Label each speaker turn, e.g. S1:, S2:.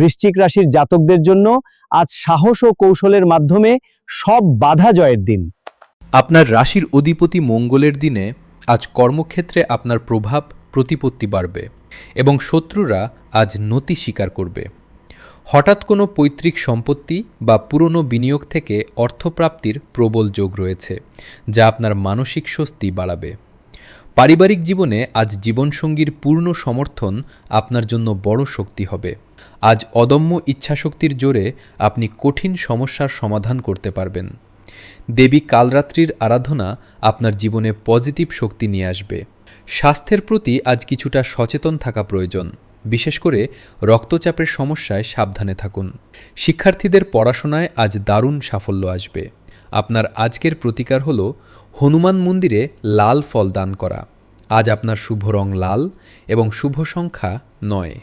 S1: বৃশ্চিক রাশির জাতকদের জন্য আজ সাহস ও কৌশলের মাধ্যমে সব বাধা জয়ের দিন।
S2: আপনার রাশির অধিপতি মঙ্গলের দিনে আজ কর্মক্ষেত্রে আপনার প্রভাব প্রতিপত্তি বাড়বে এবং শত্রুরা আজ নতি স্বীকার করবে। হঠাৎ কোনো পৈতৃক সম্পত্তি বা পুরনো বিনিয়োগ থেকে অর্থপ্রাপ্তির প্রবল যোগ রয়েছে, যা আপনার মানসিক স্বস্তি বাড়াবে। পারিবারিক জীবনে আজ জীবনসঙ্গীর পূর্ণ সমর্থন আপনার জন্য বড় শক্তি হবে। আজ অদম্য ইচ্ছাশক্তির জোরে আপনি কঠিন সমস্যার সমাধান করতে পারবেন। দেবী কালরাত্রির আরাধনা আপনার জীবনে পজিটিভ শক্তি নিয়ে আসবে। স্বাস্থ্যের প্রতি আজ কিছুটা সচেতন থাকা প্রয়োজন, বিশেষ করে রক্তচাপের সমস্যায় সাবধানে থাকুন। শিক্ষার্থীদের পড়াশোনায় আজ দারুণ সাফল্য আসবে। আপনার আজকের প্রতিকার হল হনুমান মন্দিরে লাল ফল দান করা। আজ আপনার শুভ রং লাল এবং শুভ সংখ্যা 9।